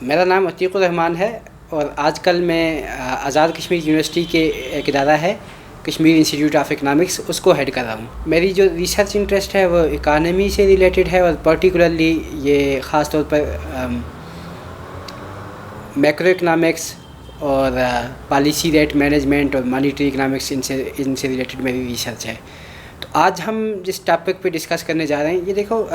میرا نام عتیق الرحمان ہے اور آج کل میں آزاد کشمیر یونیورسٹی کے ایک ادارہ ہے کشمیر انسٹیٹیوٹ آف اکنامکس، اس کو ہیڈ کر رہا ہوں۔ میری جو ریسرچ انٹرسٹ ہے وہ اکانومی سے ریلیٹڈ ہے اور پرٹیکولرلی یہ خاص طور پر میکرو اکنامکس اور پالیسی ریٹ مینجمنٹ اور مانیٹری اکنامکس ان سے ریلیٹڈ میری ریسرچ ہے۔ تو آج ہم جس ٹاپک پہ ڈسکس کرنے جا رہے ہیں، یہ دیکھو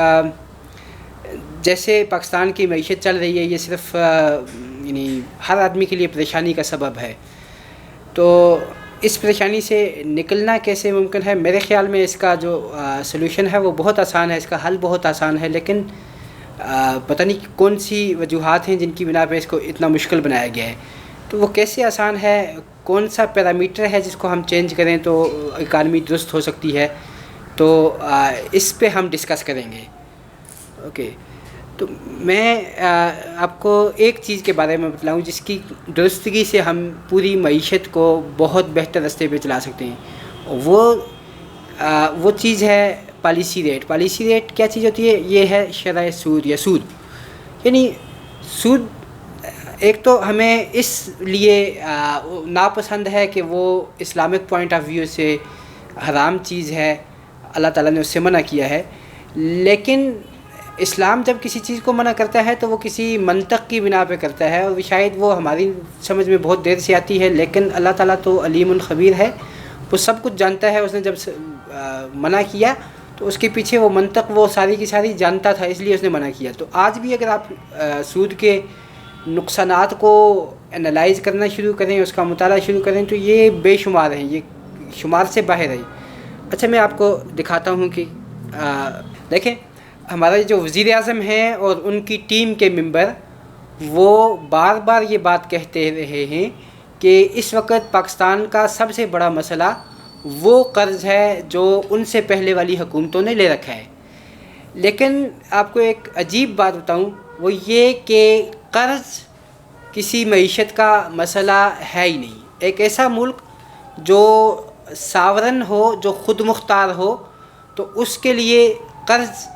جیسے پاکستان کی معیشت چل رہی ہے، یہ صرف یعنی ہر آدمی کے لیے پریشانی کا سبب ہے۔ تو اس پریشانی سے نکلنا کیسے ممکن ہے؟ میرے خیال میں اس کا جو سلوشن ہے وہ بہت آسان ہے، اس کا حل بہت آسان ہے، لیکن پتہ نہیں کون سی وجوہات ہیں جن کی بنا پہ اس کو اتنا مشکل بنایا گیا ہے۔ تو وہ کیسے آسان ہے؟ کون سا پیرامیٹر ہے جس کو ہم چینج کریں تو اکانومی درست ہو سکتی ہے؟ تو اس پہ ہم ڈسکس کریں گے۔ اوکے، تو میں آپ کو ایک چیز کے بارے میں بتلاؤں جس کی درستگی سے ہم پوری معیشت کو بہت بہتر راستے پہ چلا سکتے ہیں۔ وہ چیز ہے پالیسی ریٹ۔ پالیسی ریٹ کیا چیز ہوتی ہے؟ یہ ہے شرح سود یا سود۔ یعنی سود ایک تو ہمیں اس لیے ناپسند ہے کہ وہ اسلامک پوائنٹ آف ویو سے حرام چیز ہے، اللہ تعالیٰ نے اس سے منع کیا ہے۔ لیکن اسلام جب کسی چیز کو منع کرتا ہے تو وہ کسی منطق کی بنا پہ کرتا ہے، اور شاید وہ ہماری سمجھ میں بہت دیر سے آتی ہے، لیکن اللہ تعالیٰ تو علیم الخبیر ہے، وہ سب کچھ جانتا ہے۔ اس نے جب منع کیا تو اس کے پیچھے وہ منطق وہ ساری کی ساری جانتا تھا، اس لیے اس نے منع کیا۔ تو آج بھی اگر آپ سود کے نقصانات کو انالائز کرنا شروع کریں، اس کا مطالعہ شروع کریں، تو یہ بے شمار ہیں، یہ شمار سے باہر ہے۔ اچھا، میں آپ کو دکھاتا ہوں کہ دیکھیں ہمارا جو وزیر اعظم ہیں اور ان کی ٹیم کے ممبر، وہ بار بار یہ بات کہتے رہے ہیں کہ اس وقت پاکستان کا سب سے بڑا مسئلہ وہ قرض ہے جو ان سے پہلے والی حکومتوں نے لے رکھا ہے۔ لیکن آپ کو ایک عجیب بات بتاؤں، وہ یہ کہ قرض کسی معیشت کا مسئلہ ہے ہی نہیں۔ ایک ایسا ملک جو ساورن ہو، جو خود مختار ہو، تو اس کے لیے قرض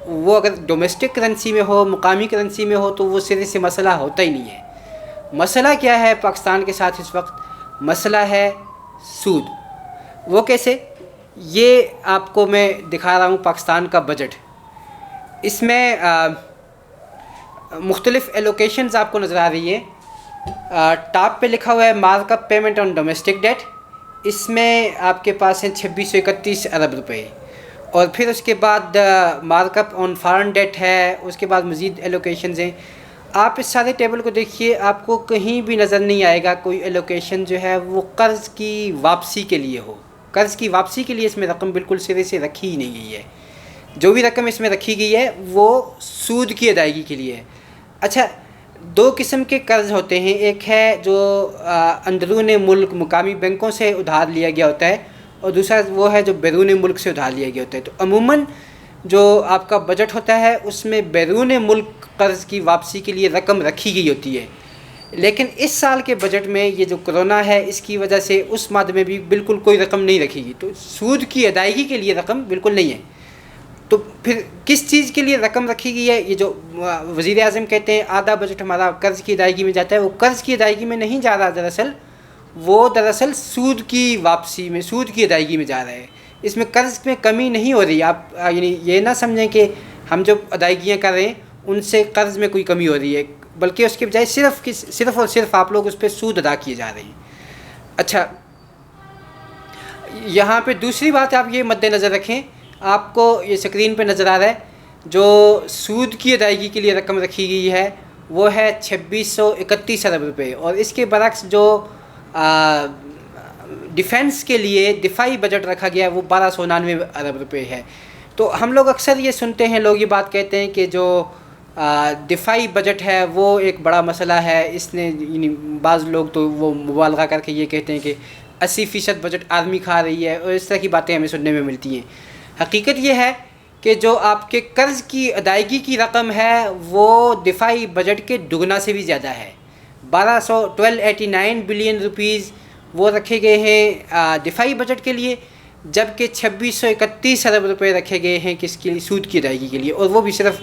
وہ اگر ڈومیسٹک کرنسی میں ہو، مقامی کرنسی میں ہو، تو وہ سرے سے مسئلہ ہوتا ہی نہیں ہے۔ مسئلہ کیا ہے پاکستان کے ساتھ اس وقت؟ مسئلہ ہے سود۔ وہ کیسے؟ یہ آپ کو میں دکھا رہا ہوں پاکستان کا بجٹ۔ اس میں مختلف ایلوکیشنز آپ کو نظر آ رہی ہیں۔ ٹاپ پہ لکھا ہوا ہے mark up payment on domestic debt, اس میں آپ کے پاس ہیں 2631 ارب روپے، اور پھر اس کے بعد mark up on foreign date ہے، اس کے بعد مزید ایلوکیشنز ہیں۔ آپ اس سارے ٹیبل کو دیکھیے، آپ کو کہیں بھی نظر نہیں آئے گا کوئی ایلوکیشن جو ہے وہ قرض کی واپسی کے لیے ہو۔ قرض کی واپسی کے لیے اس میں رقم بالکل سرے سے رکھی ہی نہیں گئی ہے۔ جو بھی رقم اس میں رکھی گئی ہے وہ سود کی ادائیگی کے لیے ہے۔ اچھا، دو قسم کے قرض ہوتے ہیں، ایک ہے جو اندرون ملک مقامی بینکوں سے ادھار لیا گیا ہوتا ہے، اور دوسرا وہ ہے جو بیرون ملک سے ادھار لیا گیا ہوتا ہے۔ تو عموماً جو آپ کا بجٹ ہوتا ہے اس میں بیرون ملک قرض کی واپسی کے لیے رقم رکھی گئی ہوتی ہے، لیکن اس سال کے بجٹ میں یہ جو کرونا ہے اس کی وجہ سے اس ماد میں بھی بالکل کوئی رقم نہیں رکھی گئی، تو سود کی ادائیگی کے لیے رقم بالکل نہیں ہے۔ تو پھر کس چیز کے لیے رقم رکھی گئی ہے؟ یہ جو وزیر اعظم کہتے ہیں آدھا بجٹ ہمارا قرض کی ادائیگی میں جاتا ہے، وہ قرض کی ادائیگی میں نہیں جا رہا، دراصل سود کی واپسی میں، سود کی ادائیگی میں جا رہا ہے۔ اس میں قرض میں کمی نہیں ہو رہی۔ آپ یعنی یہ نہ سمجھیں کہ ہم جو ادائیگیاں کر رہے ہیں ان سے قرض میں کوئی کمی ہو رہی ہے، بلکہ اس کے بجائے صرف اور صرف آپ لوگ اس پہ سود ادا کیے جا رہے ہیں۔ اچھا، یہاں پہ دوسری بات آپ یہ مد نظر رکھیں، آپ کو یہ اسکرین پہ نظر آ رہا ہے جو سود کی ادائیگی کے لیے رقم رکھی گئی ہے وہ ہے 2631 ارب روپے، اور اس کے برعکس جو ڈیفنس کے لیے دفاعی بجٹ رکھا گیا ہے وہ 1299 ارب روپے ہے۔ تو ہم لوگ اکثر یہ سنتے ہیں، لوگ یہ بات کہتے ہیں کہ جو دفاعی بجٹ ہے وہ ایک بڑا مسئلہ ہے، اس نے یعنی بعض لوگ تو وہ مبالغہ کر کے یہ کہتے ہیں کہ 80% بجٹ آرمی کھا رہی ہے، اور اس طرح کی باتیں ہمیں سننے میں ملتی ہیں۔ حقیقت یہ ہے کہ جو آپ کے قرض کی ادائیگی کی رقم ہے وہ دفاعی بجٹ کے دگنا سے بھی زیادہ ہے۔ 1289 بلین روپیز وہ رکھے گئے ہیں دفاعی بجٹ کے لیے، جبکہ 2631 ارب روپے رکھے گئے ہیں کس کے لیے؟ سود کی ادائیگی کے لیے، اور وہ بھی صرف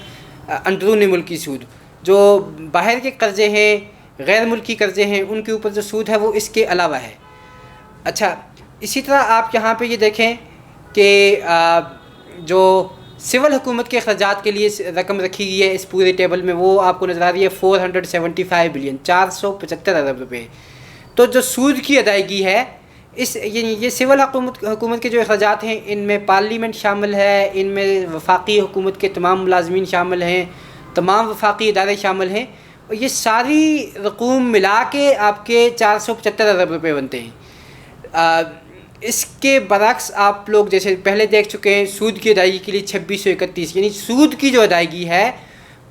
اندرون ملکی سود۔ جو باہر کے قرضے ہیں، غیر ملکی قرضے ہیں، ان کے اوپر جو سود ہے وہ اس کے علاوہ ہے۔ اچھا، اسی طرح آپ یہاں پہ یہ دیکھیں کہ جو سول حکومت کے اخراجات کے لیے رقم رکھی گئی ہے اس پورے ٹیبل میں، وہ آپ کو نظر آ رہی ہے 475 بلین، 475 ارب روپے۔ تو جو سود کی ادائیگی ہے یہ سول حکومت کے جو اخراجات ہیں، ان میں پارلیمنٹ شامل ہے، ان میں وفاقی حکومت کے تمام ملازمین شامل ہیں، تمام وفاقی ادارے شامل ہیں، اور یہ ساری رقوم ملا کے آپ کے 475 ارب روپے بنتے ہیں۔ اس کے برعکس آپ لوگ جیسے پہلے دیکھ چکے ہیں، سود کی ادائیگی کے لیے 2631، یعنی سود کی جو ادائیگی ہے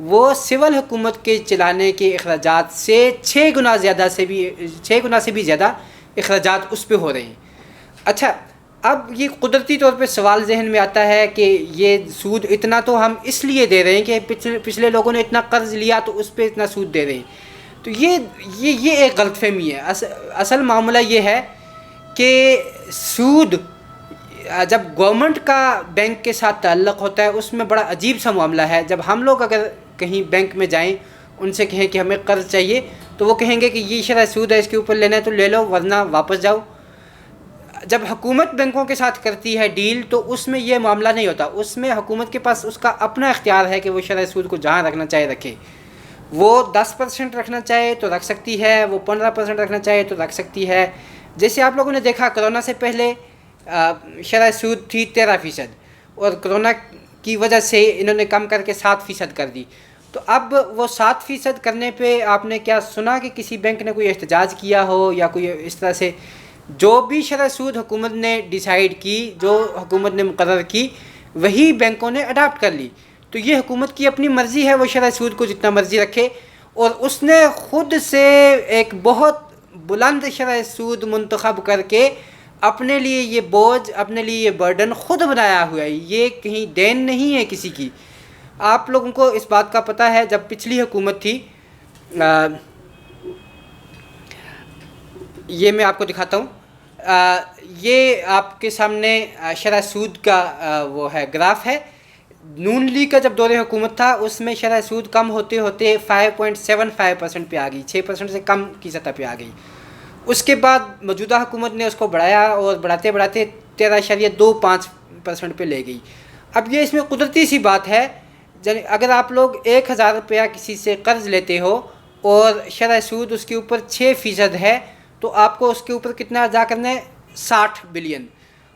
وہ سول حکومت کے چلانے کے اخراجات سے 6 گنا سے بھی زیادہ اخراجات اس پہ ہو رہے ہیں۔ اچھا، اب یہ قدرتی طور پہ سوال ذہن میں آتا ہے کہ یہ سود اتنا تو ہم اس لیے دے رہے ہیں کہ پچھلے لوگوں نے اتنا قرض لیا تو اس پہ اتنا سود دے رہے ہیں۔ تو یہ ایک غلط فہمی ہے۔ اصل معاملہ یہ ہے کہ سود جب گورنمنٹ کا بینک کے ساتھ تعلق ہوتا ہے اس میں بڑا عجیب سا معاملہ ہے۔ جب ہم لوگ اگر کہیں بینک میں جائیں، ان سے کہیں کہ ہمیں قرض چاہیے، تو وہ کہیں گے کہ یہ شرح سود ہے، اس کے اوپر لینا ہے تو لے لو ورنہ واپس جاؤ۔ جب حکومت بینکوں کے ساتھ کرتی ہے ڈیل تو اس میں یہ معاملہ نہیں ہوتا، اس میں حکومت کے پاس اس کا اپنا اختیار ہے کہ وہ شرح سود کو جہاں رکھنا چاہے رکھے۔ وہ 10% رکھنا چاہے تو رکھ سکتی ہے، وہ 15% رکھنا چاہے تو رکھ سکتی ہے۔ جیسے آپ لوگوں نے دیکھا کرونا سے پہلے شرح سود تھی 13%، اور کرونا کی وجہ سے انہوں نے کم کر کے 7% کر دی۔ تو اب وہ 7% کرنے پہ آپ نے کیا سنا کہ کسی بینک نے کوئی احتجاج کیا ہو یا کوئی اس طرح سے؟ جو بھی شرح سود حکومت نے ڈیسائیڈ کی، جو حکومت نے مقرر کی، وہی بینکوں نے اڈاپٹ کر لی۔ تو یہ حکومت کی اپنی مرضی ہے، وہ شرح سود کو جتنا مرضی رکھے، اور اس نے خود سے ایک بہت بلند شرح سود منتخب کر کے اپنے لیے یہ بوجھ، اپنے لیے یہ برڈن خود بنایا ہوا ہے۔ یہ کہیں دین نہیں ہے کسی کی۔ آپ لوگوں کو اس بات کا پتہ ہے، جب پچھلی حکومت تھی، یہ میں آپ کو دکھاتا ہوں، یہ آپ کے سامنے شرح سود کا وہ ہے گراف ہے۔ نون لیگ کا جب دور حکومت تھا اس میں شرح سود کم ہوتے ہوتے 5.75% پہ آ گئی، 6% سے کم کی سطح پہ آ گئی۔ اس کے بعد موجودہ حکومت نے اس کو بڑھایا اور بڑھاتے 13.25% پہ لے گئی۔ اب یہ اس میں قدرتی سی بات ہے، اگر آپ لوگ 1000 روپیہ کسی سے قرض لیتے ہو اور شرح سود اس کے اوپر 6% ہے، تو آپ کو اس کے اوپر کتنا ادا کرنا ہے؟ 60 بلین۔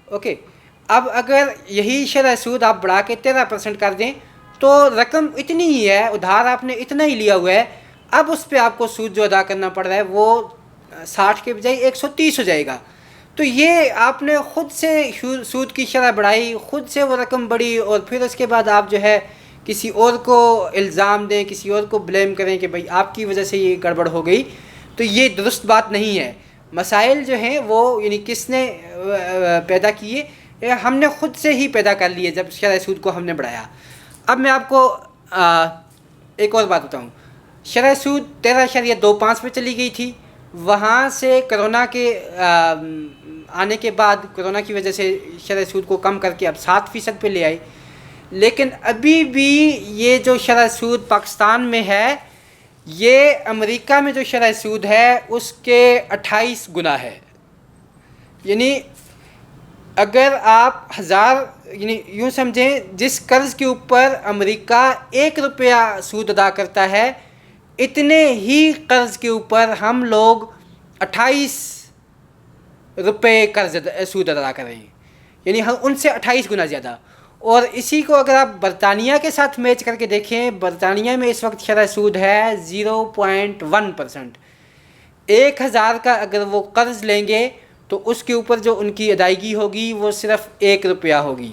اوکے، اب اگر یہی شرح سود آپ بڑھا کے 13% کر دیں تو رقم اتنی ہی ہے، ادھار آپ نے اتنا ہی لیا ہوا ہے، اب اس پہ آپ کو سود جو ادا کرنا پڑ رہا ہے وہ 60 کے بجائے 130 ہو جائے گا۔ تو یہ آپ نے خود سے سود کی شرح بڑھائی، خود سے وہ رقم بڑھی، اور پھر اس کے بعد آپ جو ہے کسی اور کو الزام دیں، کسی اور کو بلیم کریں کہ بھائی آپ کی وجہ سے یہ گڑبڑ ہو گئی، تو یہ درست بات نہیں ہے۔ مسائل جو ہیں وہ یعنی کس نے پیدا کیے؟ ہم نے خود سے ہی پیدا کر لیے جب شرح سود کو ہم نے بڑھایا۔ اب میں آپ کو ایک اور بات بتاؤں، شرح سود 13.25 پہ چلی گئی تھی، وہاں سے کرونا کے آنے کے بعد کرونا کی وجہ سے شرح سود کو کم کر کے اب 7% پہ لے آئے، لیکن ابھی بھی یہ جو شرح سود پاکستان میں ہے، یہ امریکہ میں جو شرح سود ہے اس کے 28 گنا ہے۔ یعنی اگر آپ یعنی یوں سمجھیں، جس قرض کے اوپر امریکہ 1 روپیہ سود ادا کرتا ہے، اتنے ہی قرض کے اوپر ہم لوگ 28 روپے سود ادا کر رہے ہیں، یعنی ہم ان سے 28 گنا زیادہ۔ اور اسی کو اگر آپ برطانیہ کے ساتھ میچ کر کے دیکھیں، برطانیہ میں اس وقت شرح سود ہے 0.1%۔ 1000 کا اگر وہ قرض لیں گے تو اس کے اوپر جو ان کی ادائیگی ہوگی وہ صرف 1 روپیہ ہوگی،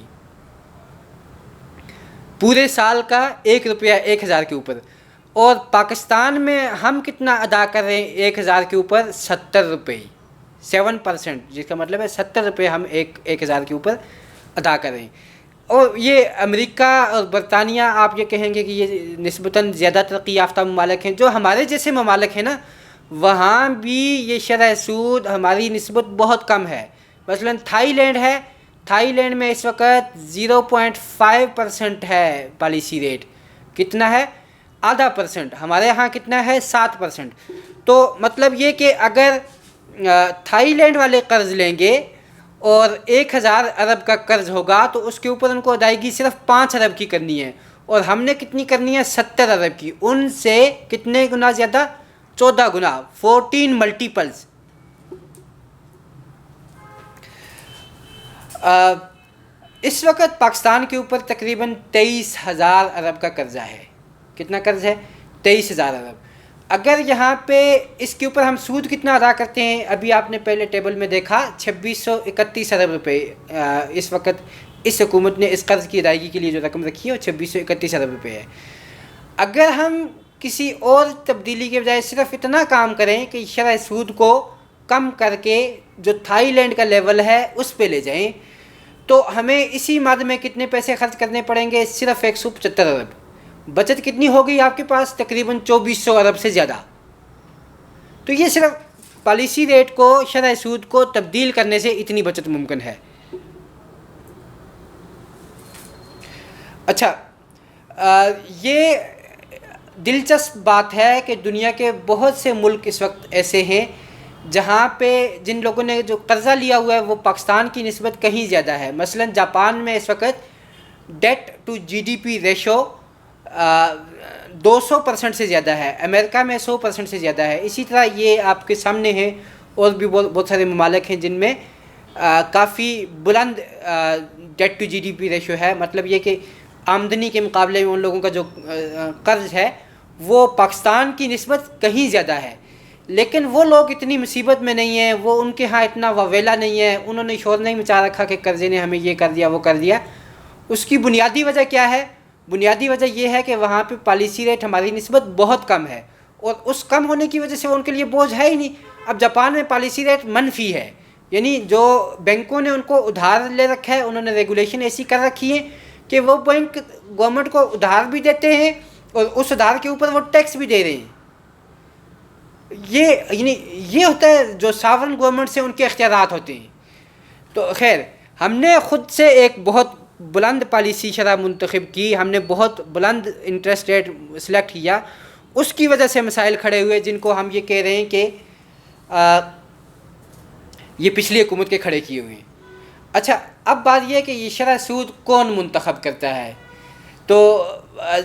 پورے سال کا 1 روپیہ 1000 کے اوپر۔ اور پاکستان میں ہم کتنا ادا کر رہے ہیں 1000 کے اوپر؟ 70 روپے، 7%، جس کا مطلب ہے 70 روپے ہم 1000 کے اوپر ادا کر رہے ہیں۔ اور یہ امریکہ اور برطانیہ، آپ یہ کہیں گے کہ یہ نسبتاً زیادہ ترقی یافتہ ممالک ہیں، جو ہمارے جیسے ممالک ہیں نا، وہاں بھی یہ شرح سود ہماری نسبت بہت کم ہے۔ مثلاً تھائی لینڈ ہے، تھائی لینڈ میں اس وقت 0.5% ہے پالیسی ریٹ۔ کتنا ہے؟ 0.5%, ہمارے ہاں کتنا ہے 7%. تو مطلب یہ کہ اگر تھائی لینڈ والے قرض لیں گے اور 1000 ارب کا قرض ہوگا تو اس کے اوپر ان کو ادائیگی صرف 5 ارب کی کرنی ہے، اور ہم نے کتنی کرنی ہے 70 ارب کی. ان سے کتنے گنا زیادہ؟ 14 گنا، 14 ملٹیپلز. اس وقت پاکستان کے اوپر تقریباً 23,000 ارب کا قرضہ ہے. کتنا قرض ہے؟ 23,000 ارب. اگر یہاں پہ اس کے اوپر ہم سود کتنا ادا کرتے ہیں، ابھی آپ نے پہلے ٹیبل میں دیکھا 2631 ارب روپے اس وقت اس حکومت نے اس قرض کی ادائیگی کے لیے جو رقم رکھی ہے وہ 2631 ارب روپے ہے. اگر ہم کسی اور تبدیلی کے بجائے صرف اتنا کام کریں کہ شرح سود کو کم کر کے جو تھائی لینڈ کا لیول ہے اس پہ لے جائیں، تو ہمیں اسی مادے میں کتنے پیسے خرچ کرنے پڑیں گے؟ صرف 175 ارب. بچت کتنی ہوگی آپ کے پاس؟ تقریباً 2400 ارب سے زیادہ. تو یہ صرف پالیسی ریٹ کو، شرح سود کو تبدیل کرنے سے اتنی بچت ممکن ہے. اچھا، یہ دلچسپ بات ہے کہ دنیا کے بہت سے ملک اس وقت ایسے ہیں جہاں پہ جن لوگوں نے جو قرضہ لیا ہوا ہے وہ پاکستان کی نسبت کہیں زیادہ ہے. مثلا جاپان میں اس وقت debt to G D P ratio 200% سے زیادہ ہے، امریکہ میں 100% سے زیادہ ہے. اسی طرح یہ آپ کے سامنے ہیں اور بھی بہت سارے ممالک ہیں جن میں کافی بلند debt to G D P ratio ہے. مطلب یہ کہ آمدنی کے مقابلے میں ان لوگوں کا جو قرض ہے وہ پاکستان کی نسبت کہیں زیادہ ہے. لیکن وہ لوگ اتنی مصیبت میں نہیں ہیں، وہ ان کے ہاں اتنا واویلا نہیں ہے، انہوں نے شور نہیں مچا رکھا کہ قرضے نے ہمیں یہ کر دیا وہ کر دیا. اس کی بنیادی وجہ کیا ہے؟ بنیادی وجہ یہ ہے کہ وہاں پہ پالیسی ریٹ ہماری نسبت بہت کم ہے، اور اس کم ہونے کی وجہ سے وہ ان کے لیے بوجھ ہے ہی نہیں. اب جاپان میں پالیسی ریٹ منفی ہے، یعنی جو بینکوں نے ان کو ادھار لے رکھا ہے انہوں نے ریگولیشن ایسی کر رکھی ہے کہ وہ بینک گورنمنٹ کو ادھار بھی دیتے ہیں اور اس ادھار کے اوپر وہ ٹیکس بھی دے رہے ہیں. یہ ہوتا ہے جو ساورن گورنمنٹ سے ان کے اختیارات ہوتے ہیں. تو خیر، ہم نے خود سے ایک بہت بلند پالیسی شرح منتخب کی، ہم نے بہت بلند انٹرسٹ ریٹ سلیکٹ کیا، اس کی وجہ سے مسائل کھڑے ہوئے جن کو ہم یہ کہہ رہے ہیں کہ یہ پچھلی حکومت کے کھڑے کیے ہوئے ہیں. اچھا، اب بات یہ ہے کہ یہ شرح سود کون منتخب کرتا ہے؟ تو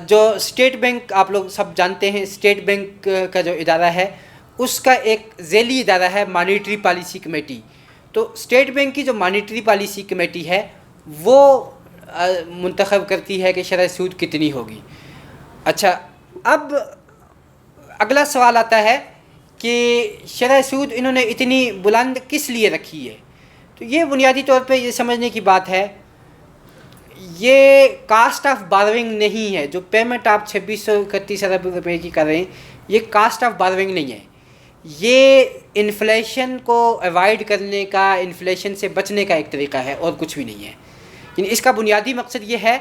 جو اسٹیٹ بینک، آپ لوگ سب جانتے ہیں اسٹیٹ بینک کا جو ادارہ ہے اس کا ایک ذیلی ادارہ ہے مانیٹری پالیسی کمیٹی. تو اسٹیٹ بینک کی جو مانیٹری پالیسی کمیٹی ہے وہ منتخب کرتی ہے کہ شرح سود کتنی ہوگی. اچھا، اب اگلا سوال آتا ہے کہ شرح سود انہوں نے اتنی بلند کس لیے رکھی ہے؟ تو یہ بنیادی طور پہ یہ سمجھنے کی بات ہے، یہ کاسٹ آف بارونگ نہیں ہے. جو پیمنٹ آپ 2631 ارب روپے کی کر رہے ہیں یہ کاسٹ آف بارونگ نہیں ہے، یہ انفلیشن کو ایوائڈ کرنے کا، انفلیشن سے بچنے کا ایک طریقہ ہے اور کچھ بھی نہیں ہے. یعنی اس کا بنیادی مقصد یہ ہے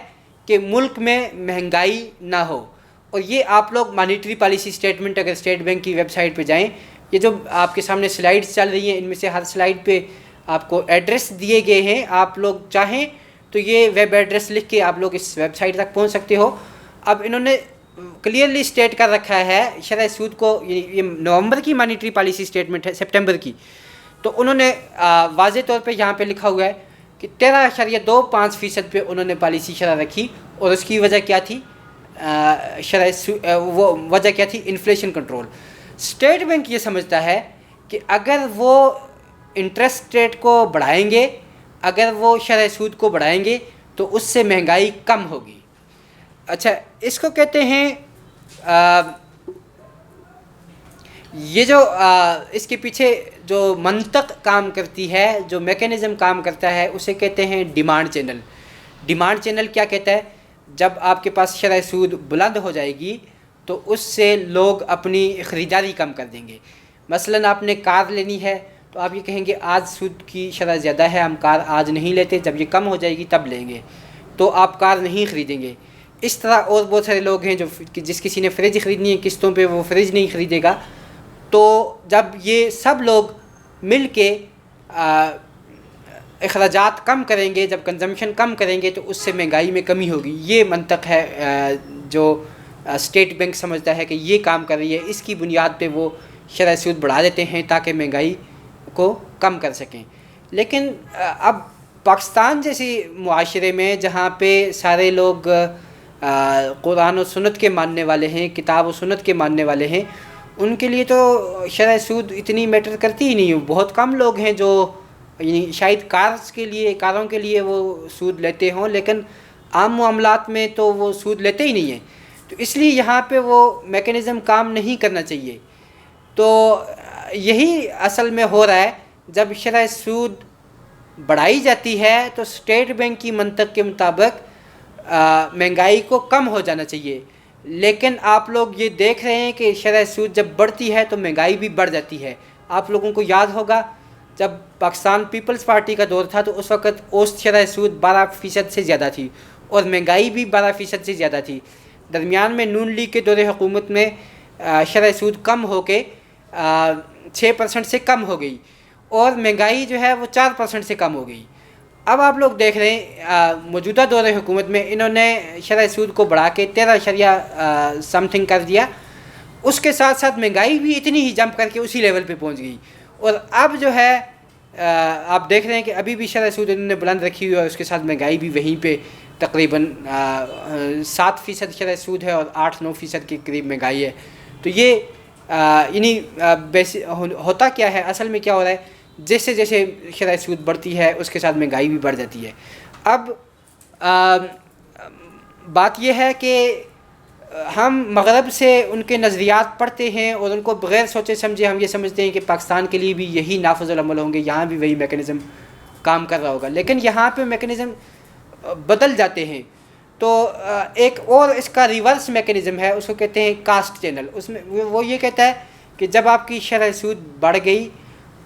کہ ملک میں مہنگائی نہ ہو. اور یہ آپ لوگ مانیٹری پالیسی اسٹیٹمنٹ اگر اسٹیٹ بینک کی ویب سائٹ پہ جائیں، یہ جو آپ کے سامنے سلائیڈز چل رہی ہیں ان میں سے ہر سلائیڈ پہ آپ کو ایڈریس دیے گئے ہیں. آپ لوگ چاہیں تو یہ ویب ایڈریس لکھ کے آپ لوگ اس ویب سائٹ تک پہنچ سکتے ہو. اب انہوں نے کلیئرلی اسٹیٹ کر رکھا ہے شرح سود کو، یہ نومبر کی مانیٹری پالیسی اسٹیٹمنٹ ہے، سپٹمبر کی. تو انہوں نے واضح طور پہ یہاں پہ لکھا ہوا ہے کہ 13.25% پہ انہوں نے پالیسی شرح رکھی، اور اس کی وجہ کیا تھی؟ وہ وجہ کیا تھی؟ Inflation control. اسٹیٹ بینک یہ سمجھتا ہے کہ اگر وہ انٹرسٹ ریٹ کو بڑھائیں گے، اگر وہ شرح سود کو بڑھائیں گے تو اس سے مہنگائی کم ہوگی. اچھا، اس کو کہتے ہیں یہ جو اس کے پیچھے جو منطق کام کرتی ہے، جو میکینزم کام کرتا ہے اسے کہتے ہیں ڈیمانڈ چینل. ڈیمانڈ چینل کیا کہتا ہے؟ جب آپ کے پاس شرح سود بلند ہو جائے گی تو اس سے لوگ اپنی خریداری کم کر دیں گے. مثلا آپ نے کار لینی ہے تو آپ یہ کہیں گے آج سود کی شرح زیادہ ہے، ہم کار آج نہیں لیتے، جب یہ کم ہو جائے گی تب لیں گے، تو آپ کار نہیں خریدیں گے. اس طرح اور بہت سارے لوگ ہیں جو جس کسی نے فریج خریدنی ہے قسطوں پہ وہ فریج نہیں خریدے گا. تو جب یہ سب لوگ مل کے اخراجات کم کریں گے، جب کنزمپشن کم کریں گے تو اس سے مہنگائی میں کمی ہوگی. یہ منطق ہے جو اسٹیٹ بینک سمجھتا ہے کہ یہ کام کر رہی ہے، اس کی بنیاد پہ وہ شرح سود بڑھا دیتے ہیں تاکہ مہنگائی کو کم کر سکیں. لیکن اب پاکستان جیسی معاشرے میں جہاں پہ سارے لوگ قرآن و سنت کے ماننے والے ہیں، کتاب و سنت کے ماننے والے ہیں، ان کے لیے تو شرح سود اتنی میٹر کرتی ہی نہیں ہے. بہت کم لوگ ہیں جو یعنی شاید کاروں کے لیے وہ سود لیتے ہوں، لیکن عام معاملات میں تو وہ سود لیتے ہی نہیں ہیں. تو اس لیے یہاں پہ وہ میکینزم کام نہیں کرنا چاہیے. تو یہی اصل میں ہو رہا ہے. جب شرح سود بڑھائی جاتی ہے تو اسٹیٹ بینک کی منطق کے مطابق مہنگائی کو کم ہو جانا چاہیے. لیکن آپ لوگ یہ دیکھ رہے ہیں کہ شرح سود جب بڑھتی ہے تو مہنگائی بھی بڑھ جاتی ہے. آپ لوگوں کو یاد ہوگا جب پاکستان پیپلز پارٹی کا دور تھا تو اس وقت اوسط شرح سود 12% سے زیادہ تھی اور مہنگائی بھی 12% سے زیادہ تھی. درمیان میں نون لیگ کے دور حکومت میں شرح سود کم ہو کے 6% سے کم ہو گئی اور مہنگائی جو ہے وہ 4% سے کم ہو گئی. اب آپ لوگ دیکھ رہے ہیں موجودہ دور حکومت میں انہوں نے شرح سود کو بڑھا کے 13 سم تھنگ کر دیا. اس کے ساتھ ساتھ مہنگائی بھی اتنی ہی جمپ کر کے اسی لیول پہ پہنچ گئی. اور اب جو ہے آپ دیکھ رہے ہیں کہ ابھی بھی شرح سود انہوں نے بلند رکھی ہوئی ہے اور اس کے ساتھ مہنگائی بھی وہیں پہ تقریباً 7% شرح سود ہے اور 8-9% کے قریب مہنگائی ہے. تو یہ یعنی ہوتا کیا ہے اصل میں کیا ہو رہا ہے، جیسے جیسے شرح سود بڑھتی ہے اس کے ساتھ مہنگائی بھی بڑھ جاتی ہے. اب بات یہ ہے کہ ہم مغرب سے ان کے نظریات پڑھتے ہیں اور ان کو بغیر سوچے سمجھے ہم یہ سمجھتے ہیں کہ پاکستان کے لیے بھی یہی نافذ العمل ہوں گے، یہاں بھی وہی میکینزم کام کر رہا ہوگا. لیکن یہاں پہ میکینزم بدل جاتے ہیں. تو ایک اور اس کا ریورس میکینزم ہے، اس کو کہتے ہیں کاسٹ چینل. اس میں وہ یہ کہتا ہے کہ جب آپ کی شرح سود بڑھ گئی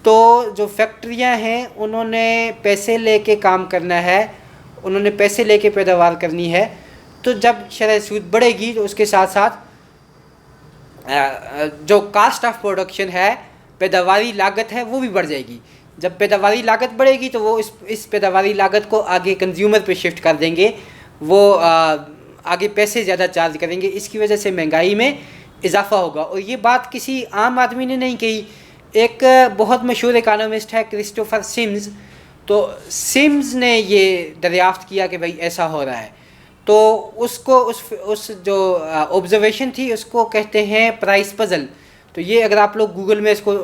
تو جو فیکٹریاں ہیں انہوں نے پیسے لے کے کام کرنا ہے، انہوں نے پیسے لے کے پیداوار کرنی ہے. تو جب شرح سود بڑھے گی تو اس کے ساتھ ساتھ جو کاسٹ آف پروڈکشن ہے، پیداواری لاگت ہے، وہ بھی بڑھ جائے گی. جب پیداواری لاگت بڑھے گی تو وہ اس پیداواری لاگت کو آگے کنزیومر پہ شفٹ کر دیں گے، وہ آگے پیسے زیادہ چارج کریں گے. اس کی وجہ سے مہنگائی میں اضافہ ہوگا. اور یہ بات کسی عام آدمی نے نہیں کہی، ایک بہت مشہور اکانومسٹ ہے کرسٹوفر سمز. تو سمز نے یہ دریافت کیا کہ بھائی ایسا ہو رہا ہے. تو اس کو اس جو آبزرویشن تھی اس کو کہتے ہیں پرائس پزل. تو یہ اگر آپ لوگ گوگل میں اس کو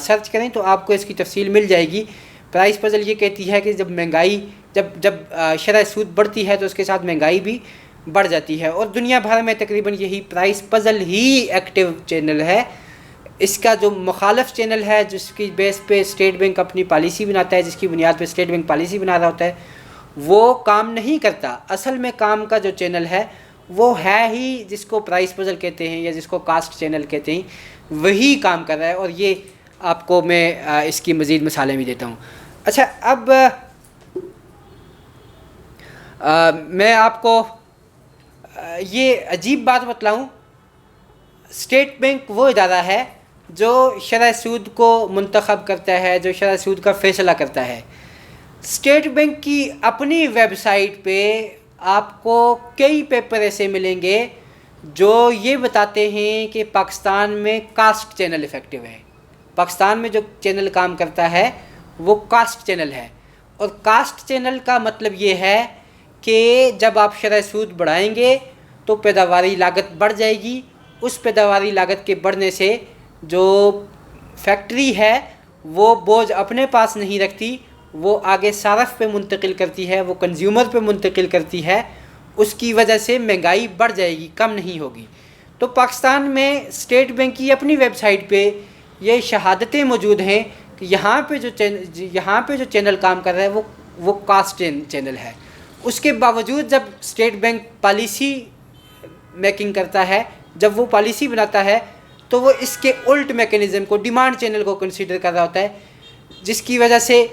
سرچ کریں تو آپ کو اس کی تفصیل مل جائے گی. پرائس پزل یہ کہتی ہے کہ جب مہنگائی جب شرح سود بڑھتی ہے تو اس کے ساتھ مہنگائی بھی بڑھ جاتی ہے. اور دنیا بھر میں تقریباً یہی پرائس پزل ہی ایکٹیو چینل ہے. اس کا جو مخالف چینل ہے جس کی بیس پہ اسٹیٹ بینک اپنی پالیسی بناتا ہے، جس کی بنیاد پہ اسٹیٹ بینک پالیسی بنا رہا ہوتا ہے، وہ کام نہیں کرتا. اصل میں کام کا جو چینل ہے وہ ہے ہی جس کو پرائس پزل کہتے ہیں یا جس کو کاسٹ چینل کہتے ہیں، وہی کام کر رہا ہے. اور یہ آپ کو میں اس کی مزید مثالیں بھی دیتا ہوں. اچھا، اب میں آپ کو یہ عجیب بات بتلاؤں. اسٹیٹ بینک وہ ادارہ ہے جو شرح سود کو منتخب کرتا ہے، جو شرح سود کا فیصلہ کرتا ہے. اسٹیٹ بینک کی اپنی ویب سائٹ پہ آپ کو کئی پیپر ایسے ملیں گے جو یہ بتاتے ہیں کہ پاکستان میں کاسٹ چینل افیکٹو ہے. پاکستان میں جو چینل کام کرتا ہے وہ کاسٹ چینل ہے. اور کاسٹ چینل کا مطلب یہ ہے کہ جب آپ شرح سود بڑھائیں گے تو پیداواری لاگت بڑھ جائے گی. اس پیداواری لاگت کے بڑھنے سے جو فیکٹری ہے وہ بوجھ اپنے پاس نہیں رکھتی، وہ آگے صارف پہ منتقل کرتی ہے، وہ کنزیومر پہ منتقل کرتی ہے. اس کی وجہ سے مہنگائی بڑھ جائے گی، کم نہیں ہوگی. تو پاکستان میں اسٹیٹ بینک کی اپنی ویب سائٹ پہ یہ شہادتیں موجود ہیں کہ یہاں پہ جو چینل کام کر رہا ہے وہ کاسٹ چینل ہے. اس کے باوجود جب اسٹیٹ بینک پالیسی میکنگ کرتا ہے، جب وہ پالیسی بناتا ہے تو وہ اس کے الٹ میکینزم کو، ڈیمانڈ چینل کو کنسیڈر کر رہا ہوتا ہے، جس کی وجہ سے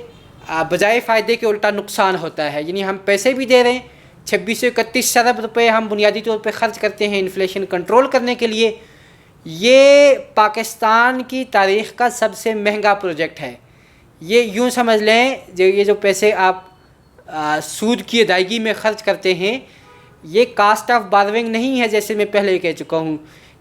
بجائے فائدے کے الٹا نقصان ہوتا ہے. یعنی ہم پیسے بھی دے رہے ہیں، 2631 ارب روپے ہم بنیادی طور پہ خرچ کرتے ہیں انفلیشن کنٹرول کرنے کے لیے. یہ پاکستان کی تاریخ کا سب سے مہنگا پروجیکٹ ہے. یہ یوں سمجھ لیں یہ جو پیسے آپ سود کی ادائیگی میں خرچ کرتے ہیں، یہ کاسٹ آف بارونگ نہیں ہے جیسے میں پہلے کہہ چکا ہوں.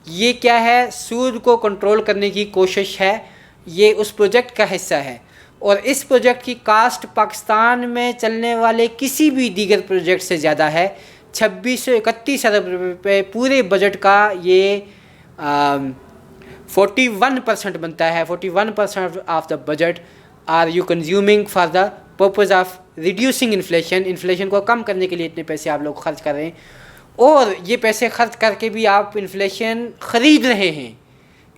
یہ کیا ہے؟ سود کو کنٹرول کرنے کی کوشش ہے. یہ اس پروجیکٹ کا حصہ ہے، اور اس پروجیکٹ کی کاسٹ پاکستان میں چلنے والے کسی بھی دیگر پروجیکٹ سے زیادہ ہے. 2631 ارب روپے پورے بجٹ کا یہ 41% بنتا ہے. 41% of the budget are you consuming for the purpose of reducing inflation. Inflation کو کم کرنے کے لیے اتنے پیسے آپ لوگ خرچ کر رہے ہیں، اور یہ پیسے خرچ کر کے بھی آپ انفلیشن خرید رہے ہیں.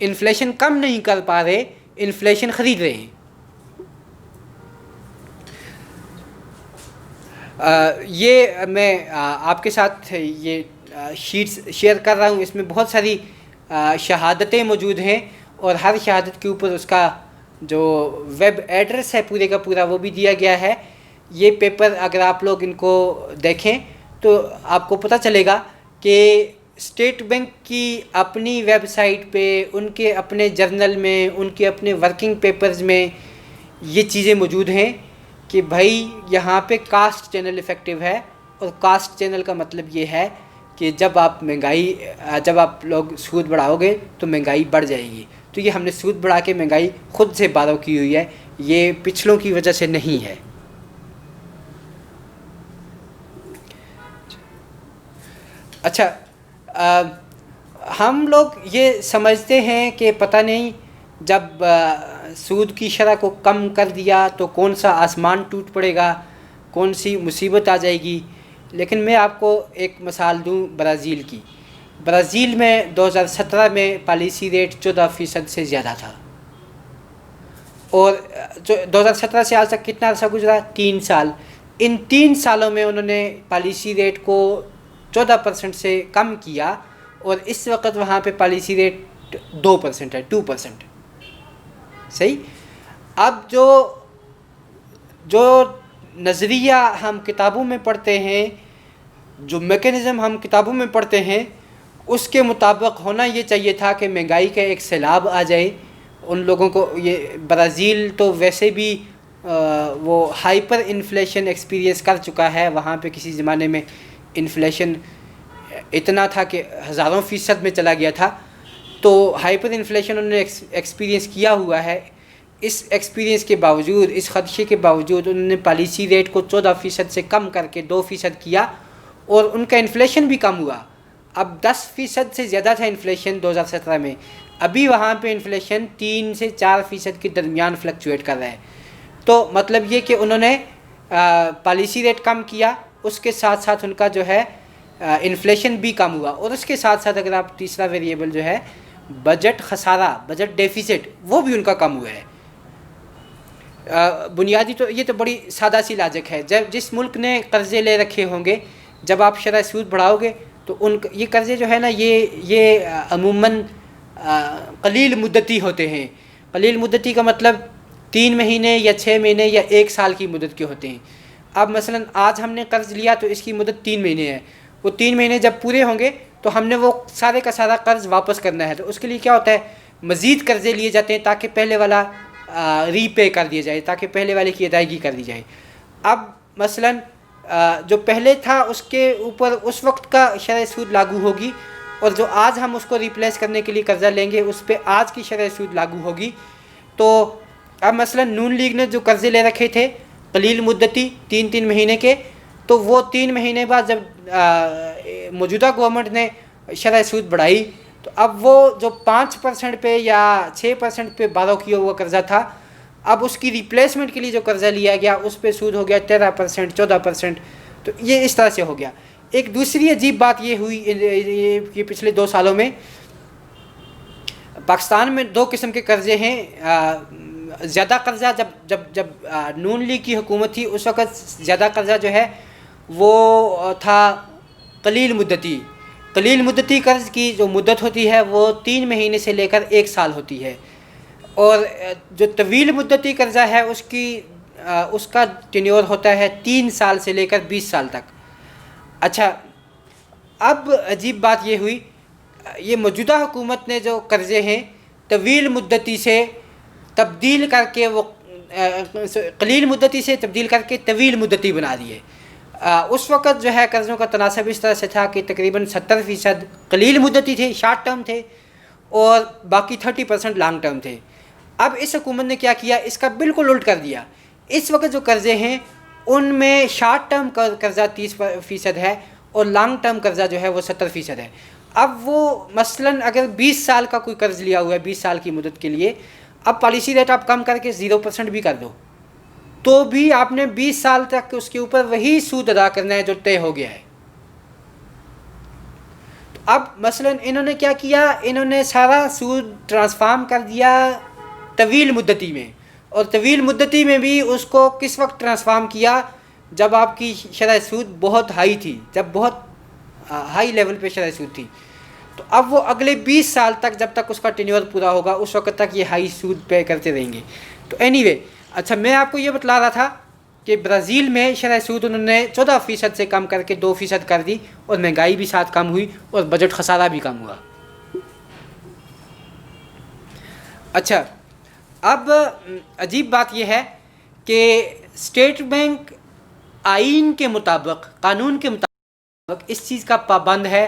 انفلیشن کم نہیں کر پا رہے، انفلیشن خرید رہے ہیں. یہ میں آپ کے ساتھ یہ شیٹس شیئر کر رہا ہوں. اس میں بہت ساری شہادتیں موجود ہیں، اور ہر شہادت کے اوپر اس کا جو ویب ایڈریس ہے پورے کا پورا وہ بھی دیا گیا ہے. یہ پیپر اگر آپ لوگ ان کو دیکھیں تو آپ کو پتہ چلے گا کہ اسٹیٹ بینک کی اپنی ویب سائٹ پہ، ان کے اپنے جرنل میں، ان کے اپنے ورکنگ پیپرز میں یہ چیزیں موجود ہیں کہ بھائی یہاں پہ کاسٹ چینل افیکٹو ہے. اور کاسٹ چینل کا مطلب یہ ہے کہ جب آپ لوگ سود بڑھاؤ گے تو مہنگائی بڑھ جائے گی. تو یہ ہم نے سود بڑھا کے مہنگائی خود سے بارو کی ہوئی ہے، یہ پچھلوں کی وجہ سے نہیں ہے. اچھا، ہم لوگ یہ سمجھتے ہیں کہ پتہ نہیں جب سود کی شرح کو کم کر دیا تو کون سا آسمان ٹوٹ پڑے گا، کون سی مصیبت آ جائے گی. لیکن میں آپ کو ایک مثال دوں برازیل کی. برازیل میں 2017 میں پالیسی ریٹ 14% سے زیادہ تھا، اور 2017 سے آج تک کتنا عرصہ گزرا؟ 3 سال. ان 3 سالوں میں انہوں نے پالیسی ریٹ کو 14% سے کم کیا، اور اس وقت وہاں پہ پالیسی ریٹ 2% ہے، 2%. صحیح. اب جو نظریہ ہم کتابوں میں پڑھتے ہیں، جو میکینزم ہم کتابوں میں پڑھتے ہیں، اس کے مطابق ہونا یہ چاہیے تھا کہ مہنگائی کا ایک سیلاب آ جائے ان لوگوں کو. یہ برازیل تو ویسے بھی وہ ہائپر انفلیشن ایکسپیرینس کر چکا ہے. وہاں پہ کسی زمانے میں انفلیشن اتنا تھا کہ ہزاروں فیصد میں چلا گیا تھا. تو ہائپر انفلیشن انہوں نے ایکسپیرینس کیا ہوا ہے. اس ایکسپیرینس کے باوجود، اس خدشے کے باوجود انہوں نے پالیسی ریٹ کو 14% سے کم کر کے 2% کیا، اور ان کا انفلیشن بھی کم ہوا. اب 10% سے زیادہ تھا انفلیشن 2017 میں. ابھی وہاں پہ انفلیشن 3 سے 4% کے درمیان فلکچویٹ کر رہا ہے. تو مطلب یہ کہ انہوں نے پالیسی ریٹ کم کیا، اس کے ساتھ ساتھ ان کا جو ہے انفلیشن بھی کم ہوا، اور اس کے ساتھ ساتھ اگر آپ تیسرا ویریبل جو ہے بجٹ خسارہ، بجٹ ڈیفیسٹ، وہ بھی ان کا کم ہوا ہے. بنیادی تو یہ تو بڑی سادہ سی لاجک ہے. جس ملک نے قرضے لے رکھے ہوں گے، جب آپ شرح سود بڑھاؤ گے تو یہ قرضے جو ہے نا یہ عموماً قلیل مدتی ہوتے ہیں. قلیل مدتی کا مطلب 3 مہینے یا 6 مہینے یا 1 سال کی مدت کے ہوتے ہیں. اب مثلا آج ہم نے قرض لیا تو اس کی مدت 3 مہینے ہے. وہ 3 مہینے جب پورے ہوں گے تو ہم نے وہ سارے کا سارا قرض واپس کرنا ہے. تو اس کے لیے کیا ہوتا ہے؟ مزید قرضے لیے جاتے ہیں تاکہ پہلے والا ری پے کر دیا جائے، تاکہ پہلے والے کی ادائیگی کر دی جائے. اب مثلا جو پہلے تھا اس کے اوپر اس وقت کا شرح سود لاگو ہوگی، اور جو آج ہم اس کو ریپلیس کرنے کے لیے قرضہ لیں گے اس پہ آج کی شرح سود لاگو ہوگی. تو اب مثلا نون لیگ نے جو قرضے لے رکھے تھے قلیل مدتی 3 مہینے کے، تو وہ 3 مہینے بعد جب موجودہ گورنمنٹ نے شرح سود بڑھائی تو اب وہ جو 5% پہ یا 6% پہ بارو کیا ہوا قرضہ تھا، اب اس کی ریپلیسمنٹ کے لیے جو قرضہ لیا گیا اس پہ سود ہو گیا 13%، 14%. تو یہ اس طرح سے ہو گیا. ایک دوسری عجیب بات یہ ہوئی کہ پچھلے 2 سالوں میں پاکستان میں 2 قسم کے قرضے ہیں. زیادہ قرضہ جب نون لیگ کی حکومت تھی اس وقت زیادہ قرضہ جو ہے وہ تھا قلیل مدتی. قلیل مدتی قرض کی جو مدت ہوتی ہے وہ 3 مہینے سے لے کر 1 سال ہوتی ہے، اور جو طویل مدتی قرضہ ہے اس کا ٹینیور ہوتا ہے 3 سال سے لے کر 20 سال تک. اچھا، اب عجیب بات یہ ہوئی، یہ موجودہ حکومت نے جو قرضے ہیں طویل مدتی سے تبدیل کر کے وہ قلیل مدتی سے تبدیل کر کے طویل مدتی بنا دیے. اس وقت جو ہے قرضوں کا تناسب اس طرح سے تھا کہ تقریباً 70% قلیل مدتی تھے، شارٹ ٹرم تھے، اور باقی 30% لانگ ٹرم تھے۔ اب اس حکومت نے کیا کیا، اس کا بالکل الٹ کر دیا۔ اس وقت جو قرضے ہیں ان میں شارٹ ٹرم قرضہ 30% ہے اور لانگ ٹرم قرضہ جو ہے وہ 70% ہے۔ اب وہ مثلاً اگر 20 سال کا کوئی قرض لیا ہوا ہے 20 سال کی مدت کے لیے، اب پالیسی ریٹ آپ کم کر کے 0% بھی کر دو تو بھی آپ نے 20 سال تک اس کے اوپر وہی سود ادا کرنا ہے جو طے ہو گیا ہے۔ تو اب مثلاً انہوں نے کیا کیا، انہوں نے سارا سود ٹرانسفارم کر دیا طویل مدتی میں، اور طویل مدتی میں بھی اس کو کس وقت ٹرانسفارم کیا، جب آپ کی شرح سود بہت ہائی تھی، جب بہت ہائی لیول پہ شرح سود تھی۔ تو اب وہ اگلے 20 سال تک جب تک اس کا ٹینیور پورا ہوگا اس وقت تک یہ ہائی سود پے کرتے رہیں گے۔ تو اینی وے، اچھا میں آپ کو یہ بتلا رہا تھا کہ برازیل میں شرح سود انہوں نے 14% سے کم کر کے 2% کر دی، اور مہنگائی بھی ساتھ کم ہوئی اور بجٹ خسارہ بھی کم ہوا۔ اچھا، اب عجیب بات یہ ہے کہ اسٹیٹ بینک آئین کے مطابق، قانون کے مطابق اس چیز کا پابند ہے